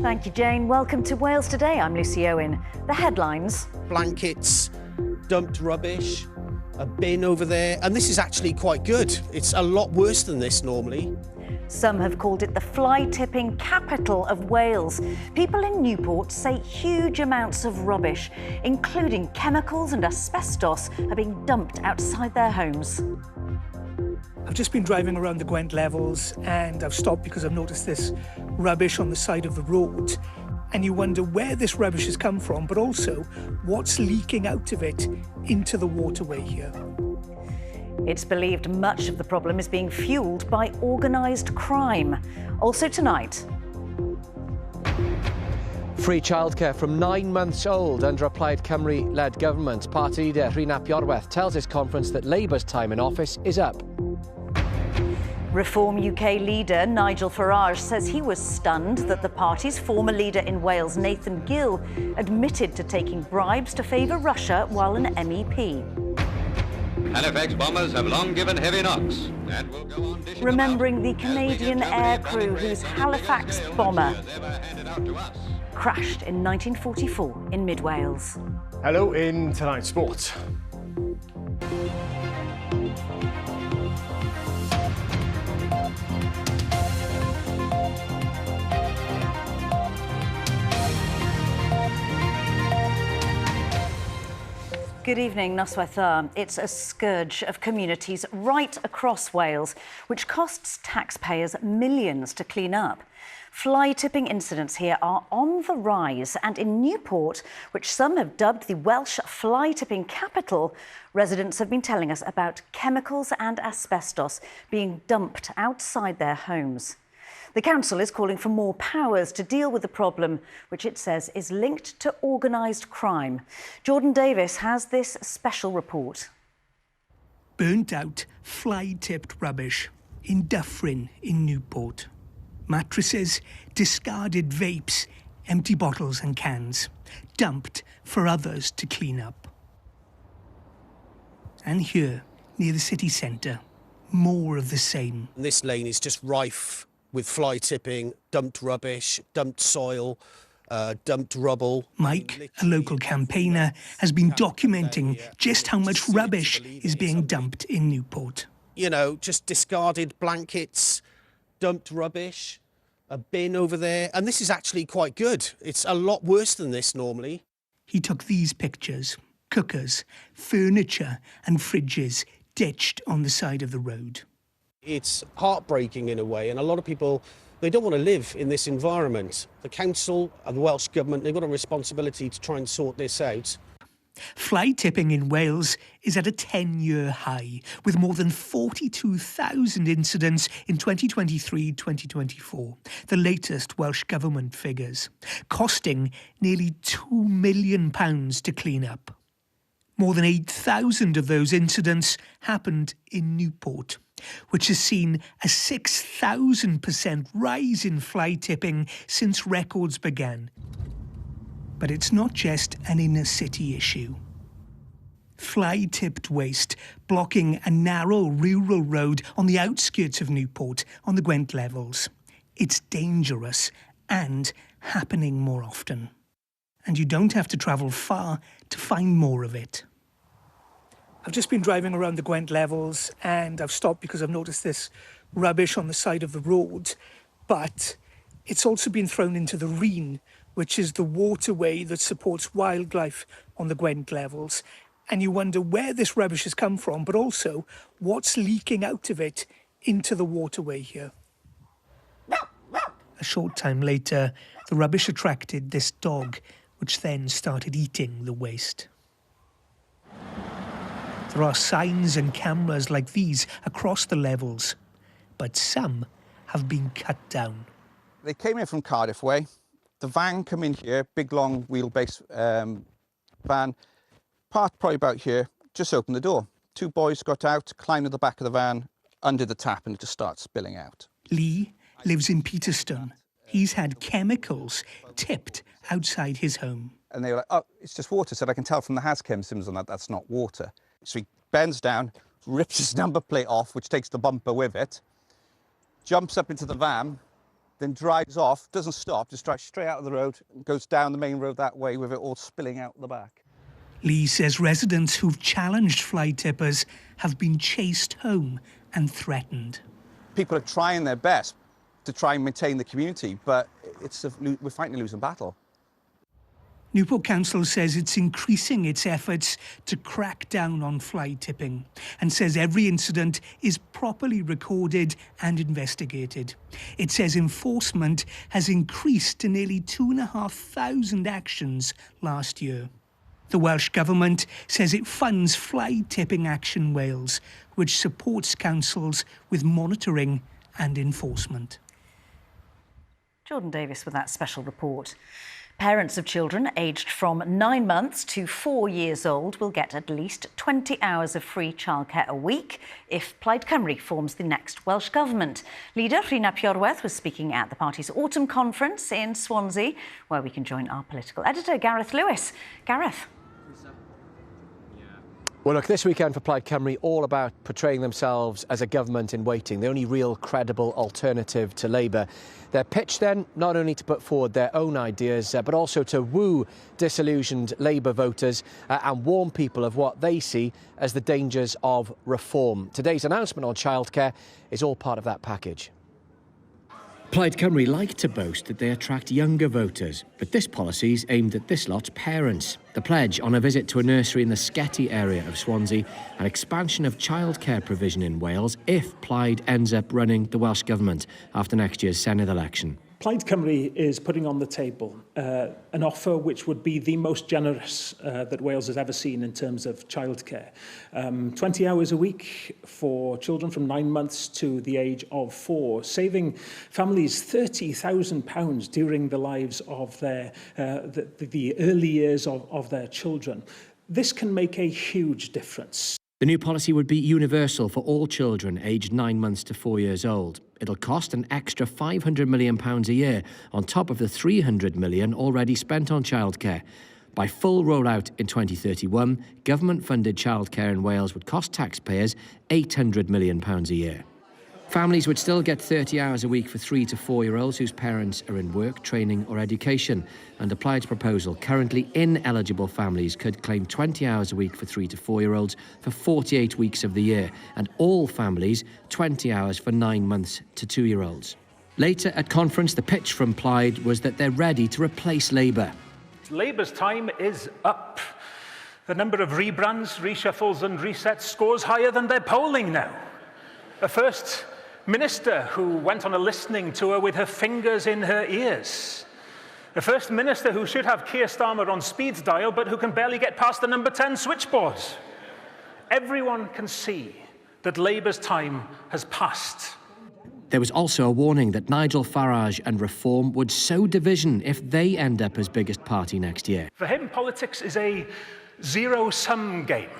Thank you, Jane. Welcome to Wales Today. I'm Lucy Owen. The headlines. Blankets, dumped rubbish, a bin over there. And this is actually quite good. It's a lot worse than this normally. Some have called it the fly-tipping capital of Wales. People in Newport say huge amounts of rubbish, including chemicals and asbestos, are being dumped outside their homes. I've just been driving around the Gwent Levels and I've stopped because I've noticed this rubbish on the side of the road. And you wonder where this rubbish has come from, but also what's leaking out of it into the waterway here. It's believed much of the problem is being fuelled by organised crime. Also tonight. Free childcare from 9 months old under a Plaid Cymru-led government. Party leader Rhun ap Iorwerth tells his conference that Labour's time in office is up. Reform UK leader Nigel Farage says he was stunned that the party's former leader in Wales, Nathan Gill, admitted to taking bribes to favour Russia while an MEP. Halifax bombers have long given heavy knocks and will go on dishing Remembering the Canadian air crew whose Halifax bomber crashed in 1944 in mid-Wales. Hello in tonight's sport. Good evening, Noswaith dda. It's a scourge of communities right across Wales, which costs taxpayers millions to clean up. Fly-tipping incidents here are on the rise, and in Newport, which some have dubbed the Welsh fly-tipping capital, residents have been telling us about chemicals and asbestos being dumped outside their homes. The council is calling for more powers to deal with the problem, which it says is linked to organised crime. Jordan Davis has this special report. Burnt out, fly-tipped rubbish in Dyffryn in Newport. Mattresses, discarded vapes, empty bottles and cans, dumped for others to clean up. And here, near the city centre, more of the same. This lane is just rife with fly tipping, dumped rubbish, dumped soil, dumped rubble. Mike, a local campaigner, has been documenting just how much rubbish is being dumped in Newport. You know, just discarded blankets, dumped rubbish, a bin over there. And this is actually quite good. It's a lot worse than this normally. He took these pictures: cookers, furniture and fridges ditched on the side of the road. It's heartbreaking in a way, and a lot of people, they don't want to live in this environment. The council and the Welsh Government, they've got a responsibility to try and sort this out. Fly tipping in Wales is at a 10-year high, with more than 42,000 incidents in 2023-2024, the latest Welsh Government figures, costing nearly £2 million to clean up. More than 8,000 of those incidents happened in Newport, which has seen a 6,000% rise in fly tipping since records began. But it's not just an inner-city issue. Fly-tipped waste blocking a narrow rural road on the outskirts of Newport on the Gwent Levels. It's dangerous and happening more often. And you don't have to travel far to find more of it. I've just been driving around the Gwent Levels and I've stopped because I've noticed this rubbish on the side of the road, but it's also been thrown into the Rhun, which is the waterway that supports wildlife on the Gwent Levels. And you wonder where this rubbish has come from, but also what's leaking out of it into the waterway here. A short time later, the rubbish attracted this dog, which then started eating the waste. There are signs and cameras like these across the levels, but some have been cut down. They came in from Cardiff way. The van come in here, big long wheelbase van, parked probably about here, just opened the door. Two boys got out, climbed to the back of the van, undid the tap, and it just starts spilling out. Lee lives in Peterston. He's had chemicals tipped outside his home. And they were like, oh, it's just water. So I can tell from the HazChem symbols on that, that's not water. So he bends down, rips his number plate off, which takes the bumper with it, jumps up into the van, then drives off, doesn't stop, just drives straight out of the road and goes down the main road that way with it all spilling out the back. Lee says residents who've challenged fly tippers have been chased home and threatened. People are trying their best to try and maintain the community, but we're fighting a losing battle. Newport Council says it's increasing its efforts to crack down on fly tipping and says every incident is properly recorded and investigated. It says enforcement has increased to nearly 2,500 actions last year. The Welsh Government says it funds Fly Tipping Action Wales, which supports councils with monitoring and enforcement. Jordan Davis with that special report. Parents of children aged from 9 months to 4 years old will get at least 20 hours of free childcare a week if Plaid Cymru forms the next Welsh Government. Leader Rhys Iorwerth was speaking at the party's autumn conference in Swansea, where we can join our political editor, Gareth Lewis. Gareth. Well, look, this weekend for Plaid Cymru, all about portraying themselves as a government in waiting, the only real credible alternative to Labour. Their pitch then, not only to put forward their own ideas, but also to woo disillusioned Labour voters and warn people of what they see as the dangers of reform. Today's announcement on childcare is all part of that package. Plaid Cymru like to boast that they attract younger voters, but this policy's aimed at this lot's parents. The pledge on a visit to a nursery in the Sketty area of Swansea, an expansion of childcare provision in Wales if Plaid ends up running the Welsh Government after next year's Senedd election. Plaid Cymru is putting on the table an offer which would be the most generous that Wales has ever seen in terms of childcare. 20 hours a week for children from 9 months to the age of 4, saving families £30,000 during the lives of their the early years of their children. This can make a huge difference. The new policy would be universal for all children aged 9 months to 4 years old. It'll cost an extra £500 million a year on top of the £300 million already spent on childcare. By full rollout in 2031, government-funded childcare in Wales would cost taxpayers £800 million a year. Families would still get 30 hours a week for 3 to 4-year-olds whose parents are in work, training or education. Under Plaid's proposal, currently ineligible families could claim 20 hours a week for 3 to 4-year-olds for 48 weeks of the year, and all families 20 hours for 9 months to 2-year-olds. Later at conference, the pitch from Plaid was that they're ready to replace Labour. Labour's time is up. The number of rebrands, reshuffles and resets scores higher than their polling now. A first minister who went on a listening tour with her fingers in her ears. The first minister who should have Keir Starmer on speed dial, but who can barely get past the number 10 switchboard. Everyone can see that Labour's time has passed. There was also a warning that Nigel Farage and Reform would sow division if they end up as biggest party next year. For him, politics is a zero-sum game,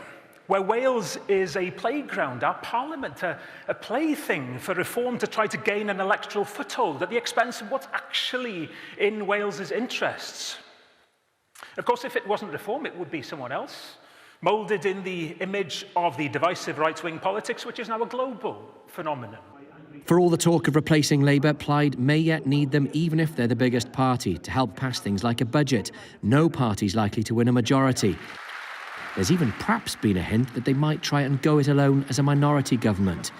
where Wales is a playground, our parliament, a plaything for Reform to try to gain an electoral foothold at the expense of what's actually in Wales's interests. Of course, if it wasn't Reform, it would be someone else, moulded in the image of the divisive right-wing politics, which is now a global phenomenon. For all the talk of replacing Labour, Plaid may yet need them even if they're the biggest party to help pass things like a budget. No party's likely to win a majority. There's even perhaps been a hint that they might try and go it alone as a minority government.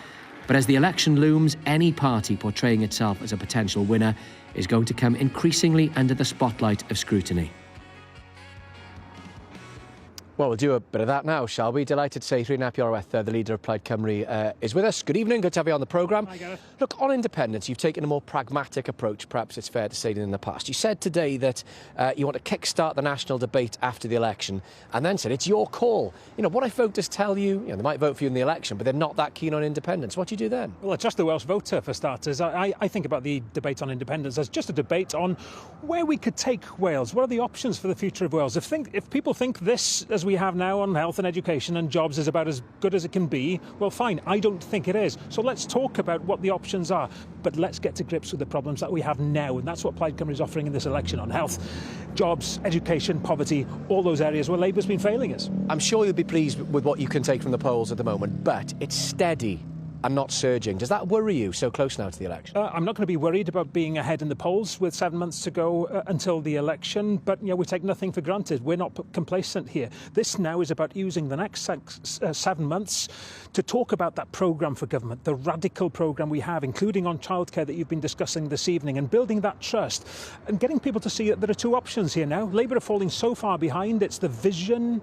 But as the election looms, any party portraying itself as a potential winner is going to come increasingly under the spotlight of scrutiny. Well, we'll do a bit of that now, shall we? Delighted to say Rhys Iorwerth, the leader of Plaid Cymru, is with us. Good evening, good to have you on the programme. Hi, Gareth. Look, on independence, you've taken a more pragmatic approach, perhaps it's fair to say, than in the past. You said today that you want to kick-start the national debate after the election, and then said it's your call. You know, what if voters tell you, they might vote for you in the election, but they're not that keen on independence? What do you do then? Well, it's just the Welsh voter, for starters. I think about the debate on independence as just a debate on where we could take Wales. What are the options for the future of Wales? If people think this, as we have now on health and education and jobs, is about as good as it can be, well, fine. I don't think it is. So let's talk about what the options are. But let's get to grips with the problems that we have now. And that's what Plaid Cymru is offering in this election on health, jobs, education, poverty, all those areas where Labour's been failing us. I'm sure you'll be pleased with what you can take from the polls at the moment, but it's steady and not surging. Does that worry you so close now to the election? I'm not going to be worried about being ahead in the polls with 7 months to go until the election, but we take nothing for granted. We're not complacent here. This now is about using the next 7 months to talk about that programme for government, the radical programme we have, including on childcare that you've been discussing this evening, and building that trust and getting people to see that there are two options here now. Labour are falling so far behind. It's the vision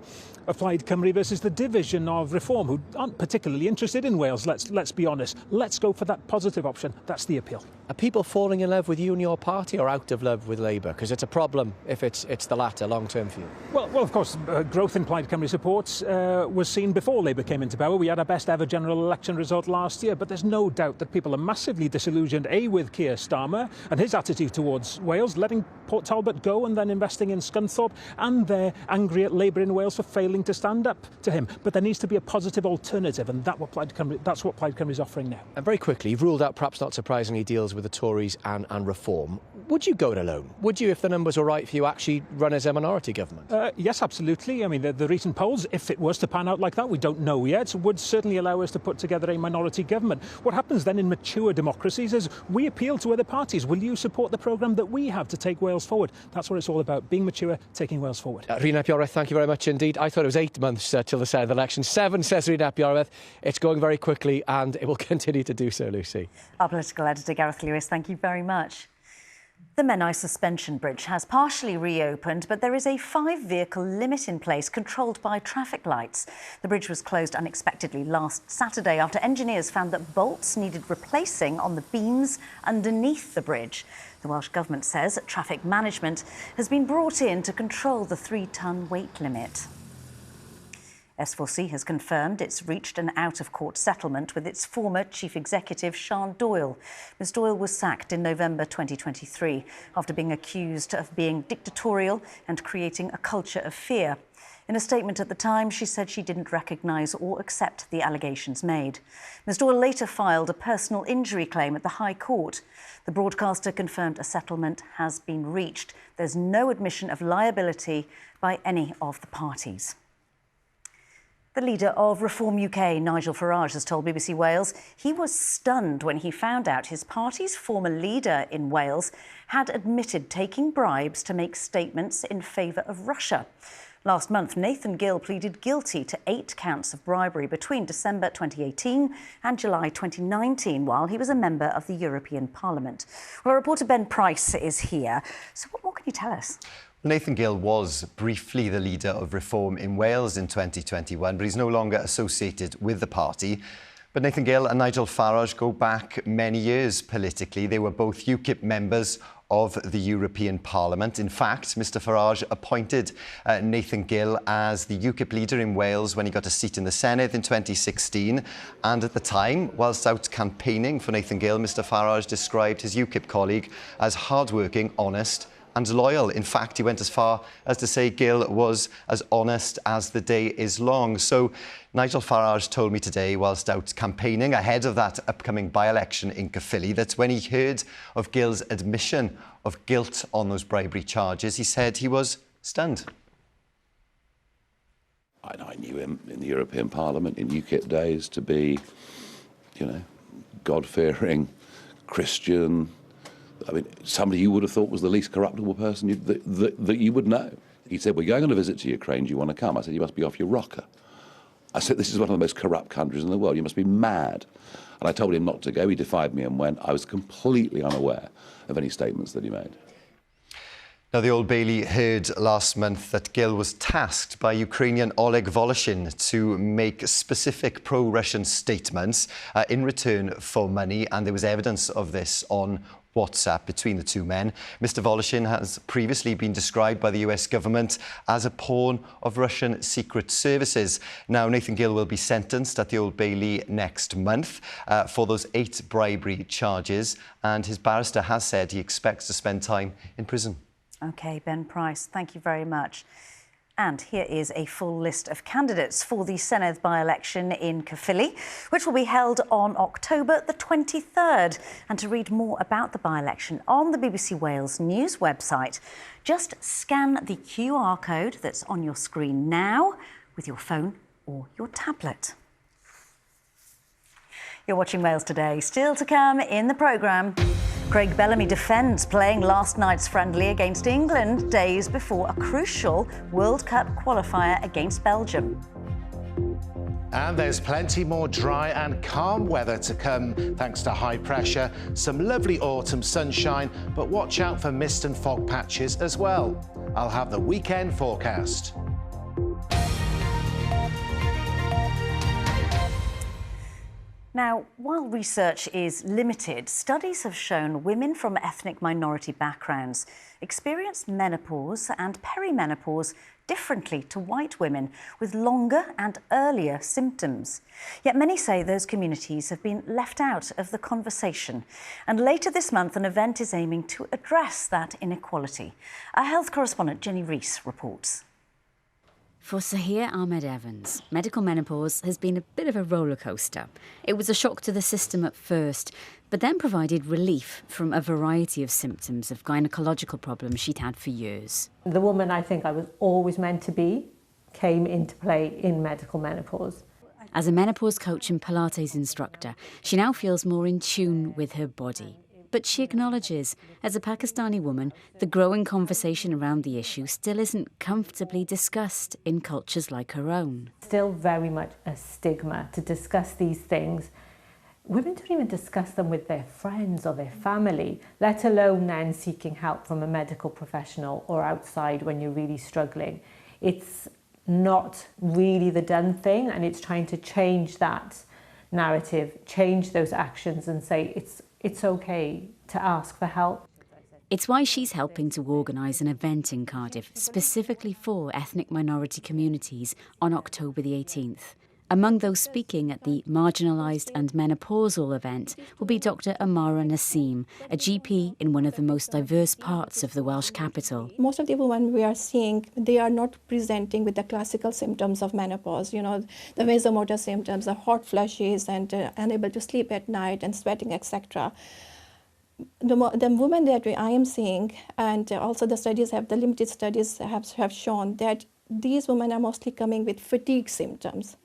of Plaid Cymru versus the division of Reform, who aren't particularly interested in Wales, let's be honest. Let's go for that positive option. That's the appeal. Are people falling in love with you and your party, or out of love with Labour? Because it's a problem if it's the latter, long-term for you. Well, of course, growth in Plaid Cymru support was seen before Labour came into power. We had our best ever general election result last year, but there's no doubt that people are massively disillusioned, with Keir Starmer and his attitude towards Wales, letting Port Talbot go and then investing in Scunthorpe, and they're angry at Labour in Wales for failing to stand up to him. But there needs to be a positive alternative, and that's what Plaid Cymru is offering now. And very quickly, you've ruled out, perhaps not surprisingly, deals with the Tories and Reform. Would you go it alone? Would you, if the numbers were right for you, actually run as a minority government? Yes, absolutely. I mean, the recent polls, if it was to pan out like that, we don't know yet, would certainly allow us to put together a minority government. What happens then in mature democracies is we appeal to other parties. Will you support the programme that we have to take Wales forward? That's what it's all about, being mature, taking Wales forward. Rhun ap Iorwerth, thank you very much indeed. I thought it was 8 months till the Senedd election. 7, says Rhun ap Iorwerth. It's going very quickly, and it will continue to do so, Lucy. Our political editor, Gareth Lewis, thank you very much. The Menai Suspension Bridge has partially reopened, but there is a 5-vehicle limit in place controlled by traffic lights. The bridge was closed unexpectedly last Saturday after engineers found that bolts needed replacing on the beams underneath the bridge. The Welsh Government says traffic management has been brought in to control the 3-tonne weight limit. S4C has confirmed it's reached an out-of-court settlement with its former chief executive, Sian Doyle. Ms Doyle was sacked in November 2023 after being accused of being dictatorial and creating a culture of fear. In a statement at the time, she said she didn't recognise or accept the allegations made. Ms Doyle later filed a personal injury claim at the High Court. The broadcaster confirmed a settlement has been reached. There's no admission of liability by any of the parties. The leader of Reform UK, Nigel Farage, has told BBC Wales he was stunned when he found out his party's former leader in Wales had admitted taking bribes to make statements in favour of Russia. Last month, Nathan Gill pleaded guilty to 8 counts of bribery between December 2018 and July 2019, while he was a member of the European Parliament. Well, our reporter Ben Price is here. So what can you tell us? Nathan Gill was briefly the leader of Reform in Wales in 2021, but he's no longer associated with the party. But Nathan Gill and Nigel Farage go back many years politically. They were both UKIP members of the European Parliament. In fact, Mr Farage appointed Nathan Gill as the UKIP leader in Wales when he got a seat in the Senedd in 2016. And at the time, whilst out campaigning for Nathan Gill, Mr Farage described his UKIP colleague as hardworking, honest and loyal. In fact, he went as far as to say Gill was as honest as the day is long. So Nigel Farage told me today, whilst out campaigning ahead of that upcoming by-election in Caerphilly, that when he heard of Gill's admission of guilt on those bribery charges, he said he was stunned. I knew him in the European Parliament in UKIP days to be, God-fearing, Christian. I mean, somebody you would have thought was the least corruptible person that you would know. He said, we're going on a visit to Ukraine, do you want to come? I said, you must be off your rocker. I said, this is one of the most corrupt countries in the world, you must be mad. And I told him not to go, he defied me and went. I was completely unaware of any statements that he made. Now, the Old Bailey heard last month that Gill was tasked by Ukrainian Oleg Voloshin to make specific pro-Russian statements in return for money, and there was evidence of this on WhatsApp between the two men. Mr Voloshin has previously been described by the US government as a pawn of Russian secret services. Now, Nathan Gill will be sentenced at the Old Bailey next month for those 8 bribery charges, and his barrister has said he expects to spend time in prison. OK, Ben Price, thank you very much. And here is a full list of candidates for the Senedd by-election in Caerphilly, which will be held on October the 23rd. And to read more about the by-election on the BBC Wales News website, just scan the QR code that's on your screen now with your phone or your tablet. You're watching Wales Today. Still to come in the programme. Craig Bellamy defends playing last night's friendly against England days before a crucial World Cup qualifier against Belgium. And there's plenty more dry and calm weather to come thanks to high pressure. Some lovely autumn sunshine, but watch out for mist and fog patches as well. I'll have the weekend forecast. Now, while research is limited, studies have shown women from ethnic minority backgrounds experience menopause and perimenopause differently to white women with longer and earlier symptoms. Yet many say those communities have been left out of the conversation. And later this month, an event is aiming to address that inequality. Our health correspondent Jenny Rees reports. For Sahir Ahmed Evans, medical menopause has been a bit of a roller coaster. It was a shock to the system at first, but then provided relief from a variety of symptoms of gynecological problems she'd had for years. The woman I think I was always meant to be came into play in medical menopause. As a menopause coach and Pilates instructor, she now feels more in tune with her body. But she acknowledges, as a Pakistani woman, the growing conversation around the issue still isn't comfortably discussed in cultures like her own. Still very much a stigma to discuss these things. Women don't even discuss them with their friends or their family, let alone then seeking help from a medical professional or outside when you're really struggling. It's not really the done thing, and it's trying to change that narrative, change those actions and say it's okay to ask for help. It's why she's helping to organise an event in Cardiff specifically for ethnic minority communities on October the 18th. Among those speaking at the Marginalised and Menopausal event will be Dr Amara Nassim, a GP in one of the most diverse parts of the Welsh capital. Most of the women we are seeing, they are not presenting with the classical symptoms of menopause, the vasomotor symptoms, the hot flushes and unable to sleep at night and sweating, etc. The women that I am seeing, and also the limited studies have shown that these women are mostly coming with fatigue symptoms,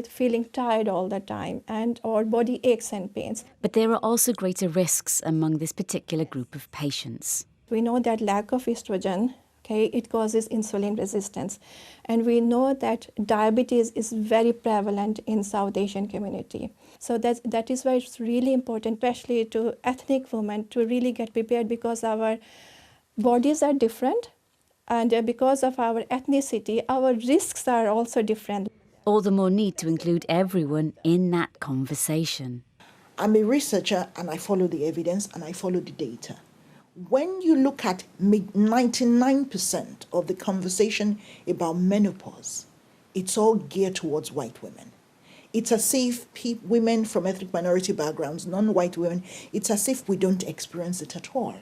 feeling tired all the time or body aches and pains. But there are also greater risks among this particular group of patients. We know that lack of estrogen, it causes insulin resistance. And we know that diabetes is very prevalent in South Asian community. So that is why it's really important, especially to ethnic women, to really get prepared because our bodies are different. And because of our ethnicity, our risks are also different. All the more need to include everyone in that conversation. I'm a researcher and I follow the evidence and I follow the data. When you look at 99% of the conversation about menopause, it's all geared towards white women. It's as if women from ethnic minority backgrounds, non-white women, it's as if we don't experience it at all.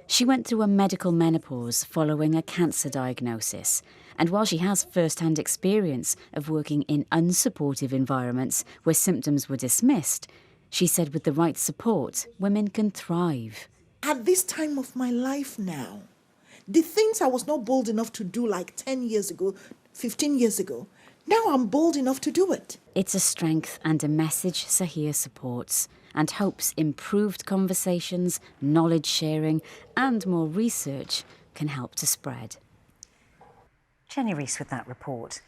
She went through a medical menopause following a cancer diagnosis. And while she has first-hand experience of working in unsupportive environments where symptoms were dismissed, she said with the right support, women can thrive. At this time of my life now, the things I was not bold enough to do like 10 years ago, 15 years ago, now I'm bold enough to do it. It's a strength and a message Sahir supports and hopes improved conversations, knowledge sharing and more research can help to spread. Jenny Rees with that report.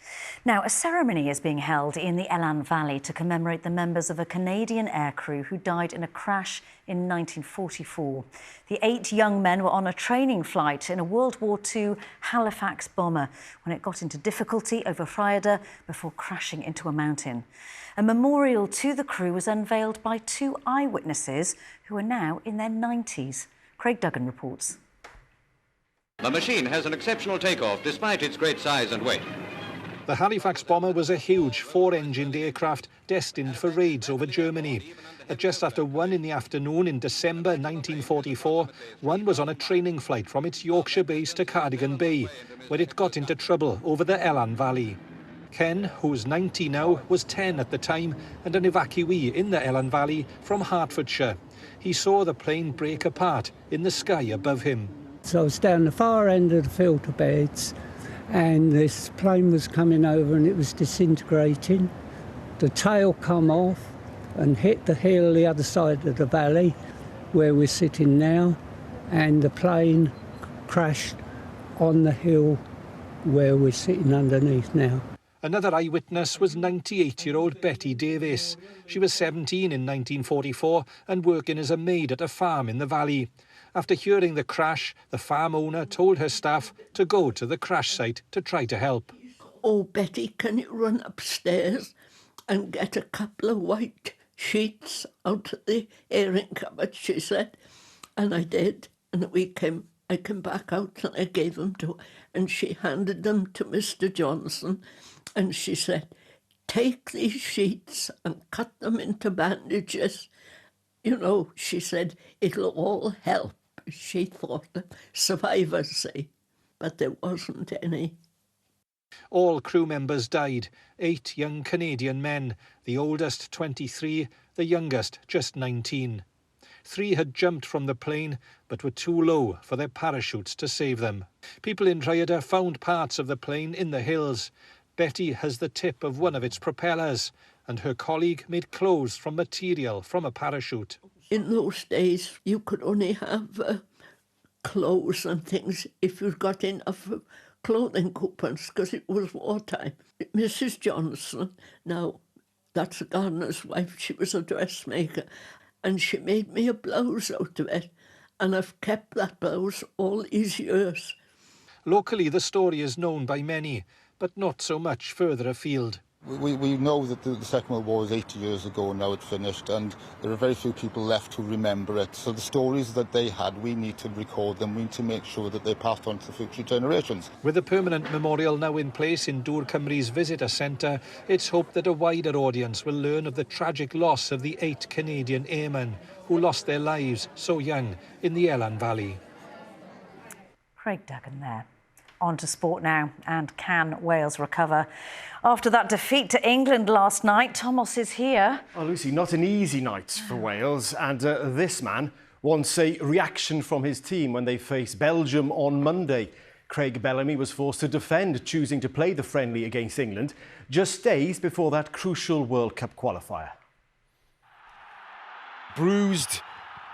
Now, a ceremony is being held in the Elan Valley to commemorate the members of a Canadian aircrew who died in a crash in 1944. The 8 young men were on a training flight in a World War II Halifax bomber when it got into difficulty over Rhaeadr before crashing into a mountain. A memorial to the crew was unveiled by 2 eyewitnesses who are now in their 90s. Craig Duggan reports. The machine has an exceptional takeoff despite its great size and weight. The Halifax bomber was a huge 4-engined aircraft destined for raids over Germany. At just after 1 in the afternoon in December 1944, one was on a training flight from its Yorkshire base to Cardigan Bay, where it got into trouble over the Elan Valley. Ken, who's 90 now, was 10 at the time and an evacuee in the Elan Valley from Hertfordshire. He saw the plane break apart in the sky above him. So I was down the far end of the filter beds and this plane was coming over and it was disintegrating. The tail come off and hit the hill the other side of the valley where we're sitting now, and the plane crashed on the hill where we're sitting underneath now. Another eyewitness was 98-year-old Betty Davis. She was 17 in 1944 and working as a maid at a farm in the valley. After hearing the crash, the farm owner told her staff to go to the crash site to try to help. "Oh, Betty, can you run upstairs and get a couple of white sheets out of the airing cupboard?" she said. And I did. And I came back out and I gave them to her. And she handed them to Mr. Johnson. And she said, "Take these sheets and cut them into bandages. You know," she said, "it'll all help." She thought the survivors say, but there wasn't any. All crew members died, 8 young Canadian men, the oldest 23, the youngest just 19. 3 had jumped from the plane but were too low for their parachutes to save them. People in Drogheda found parts of the plane in the hills. Betty has the tip of one of its propellers, and her colleague made clothes from material from a parachute. In those days, you could only have clothes and things if you got enough clothing coupons, because it was wartime. Mrs. Johnson, now that's a gardener's wife, she was a dressmaker, and she made me a blouse out of it, and I've kept that blouse all these years. Locally, the story is known by many, but not so much further afield. We know that the Second World War was 80 years ago, now it's finished, and there are very few people left who remember it. So the stories that they had, we need to record them, we need to make sure that they're passed on to the future generations. With a permanent memorial now in place in Dŵr Cymru's visitor centre, it's hoped that a wider audience will learn of the tragic loss of the 8 Canadian airmen who lost their lives so young in the Elan Valley. Craig Duggan there. On to sport now, and can Wales recover? After that defeat to England last night, Thomas is here. Oh, Lucy, not an easy night for Wales, and this man wants a reaction from his team when they face Belgium on Monday. Craig Bellamy was forced to defend, choosing to play the friendly against England just days before that crucial World Cup qualifier. Bruised,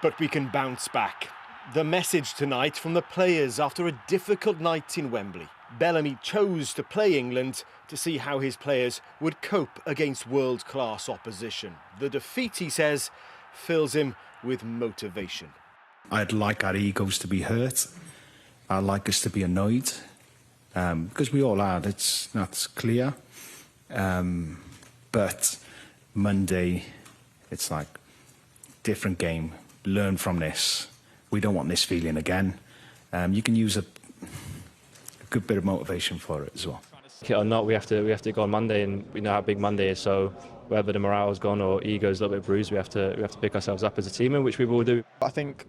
but we can bounce back. The message tonight from the players after a difficult night in Wembley. Bellamy chose to play England to see how his players would cope against world-class opposition. The defeat, he says, fills him with motivation. I'd like our egos to be hurt. I'd like us to be annoyed, because we all are, that's clear. But Monday, it's like, different game, learn from this. We don't want this feeling again. You can use a good bit of motivation for it as well. Or not, we have to go on Monday, and we know how big Monday is. So whether the morale's gone or ego's a little bit bruised, we have to pick ourselves up as a team, and which we will do. I think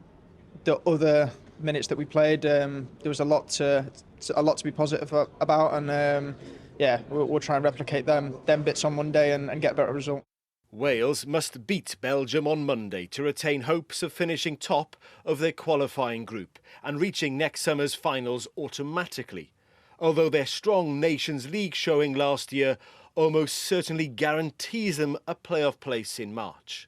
the other minutes that we played, there was a lot to be positive about, and yeah, we'll try and replicate them bits on Monday and get a better result. Wales must beat Belgium on Monday to retain hopes of finishing top of their qualifying group and reaching next summer's finals automatically, although their strong Nations League showing last year almost certainly guarantees them a playoff place in March.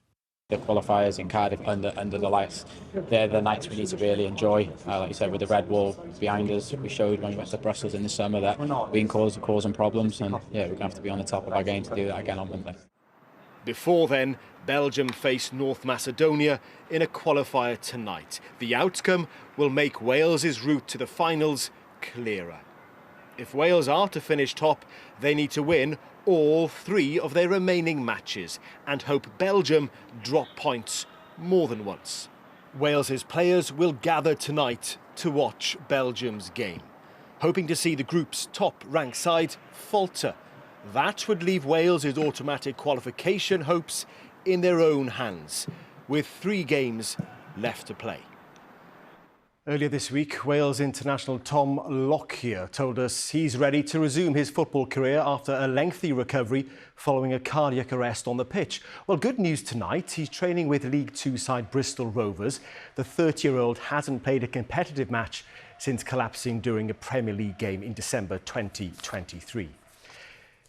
The qualifiers in Cardiff under the lights, they're the nights we need to really enjoy. Like you said, with the red wall behind us, we showed when we went to Brussels in the summer that we can cause problems, and yeah, we're going to have to be on the top of our game to do that again on Monday. Before then, Belgium face North Macedonia in a qualifier tonight. The outcome will make Wales's route to the finals clearer. If Wales are to finish top, they need to win all 3 of their remaining matches and hope Belgium drop points more than once. Wales's players will gather tonight to watch Belgium's game, hoping to see the group's top-ranked side falter. That would leave Wales's automatic qualification hopes in their own hands, with 3 games left to play. Earlier this week, Wales international Tom Lockyer told us he's ready to resume his football career after a lengthy recovery following a cardiac arrest on the pitch. Well, good news tonight. He's training with League Two side Bristol Rovers. The 30-year-old hasn't played a competitive match since collapsing during a Premier League game in December 2023.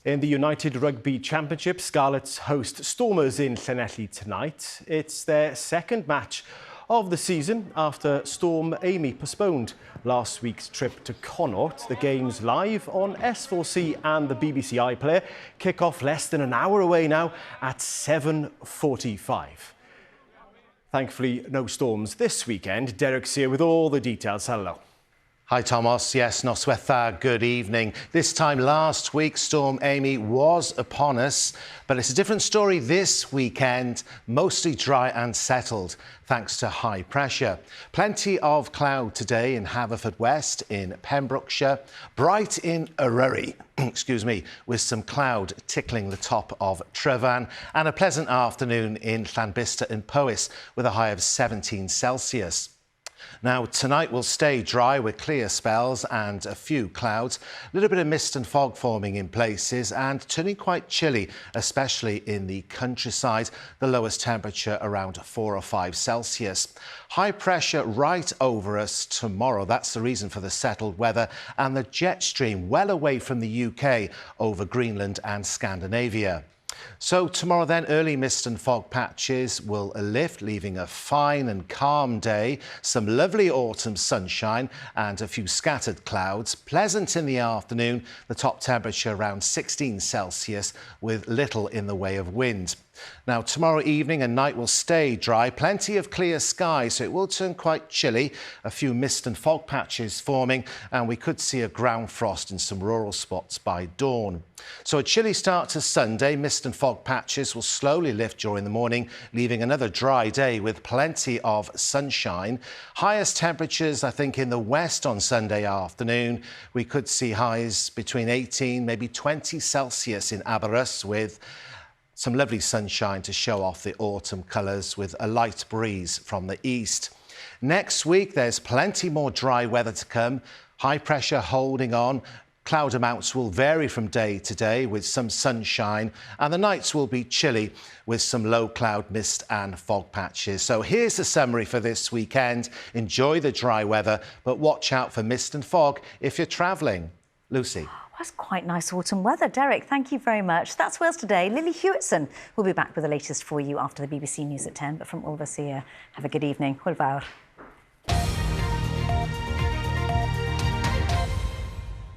In the United Rugby Championship, Scarlets host Stormers in Llanelli tonight. It's their second match of the season after Storm Amy postponed last week's trip to Connaught. The game's live on S4C and the BBC iPlayer. Kick-off less than an hour away now at 7:45. Thankfully, no storms this weekend. Derek's here with all the details. Hello. Hi Thomas, yes, Noswetha, good evening. This time last week, Storm Amy was upon us, but it's a different story this weekend, mostly dry and settled, thanks to high pressure. Plenty of cloud today in Haverfordwest, in Pembrokeshire, bright in Eryri, excuse me, with some cloud tickling the top of Tryfan, and a pleasant afternoon in Llanbista and Powys, with a high of 17 Celsius. Now, tonight will stay dry with clear spells and a few clouds. A little bit of mist and fog forming in places and turning quite chilly, especially in the countryside. The lowest temperature around 4 or 5 Celsius. High pressure right over us tomorrow. That's the reason for the settled weather, and the jet stream well away from the UK over Greenland and Scandinavia. So tomorrow then, early mist and fog patches will lift, leaving a fine and calm day, some lovely autumn sunshine and a few scattered clouds. Pleasant in the afternoon, the top temperature around 16 Celsius with little in the way of wind. Now, tomorrow evening and night will stay dry, plenty of clear skies, so it will turn quite chilly. A few mist and fog patches forming, and we could see a ground frost in some rural spots by dawn. So a chilly start to Sunday. Mist and fog patches will slowly lift during the morning, leaving another dry day with plenty of sunshine. Highest temperatures, I think, in the west on Sunday afternoon. We could see highs between 18, maybe 20 Celsius in Aberystwyth, with some lovely sunshine to show off the autumn colours with a light breeze from the east. Next week, there's plenty more dry weather to come. High pressure holding on. Cloud amounts will vary from day to day with some sunshine, and the nights will be chilly with some low cloud mist and fog patches. So here's the summary for this weekend. Enjoy the dry weather, but watch out for mist and fog if you're travelling. Lucy. That's quite nice autumn weather. Derek, thank you very much. That's Wales Today. Lily Hewitson will be back with the latest for you after the BBC News at 10. But from all of us here, have a good evening. Hwyl fawr.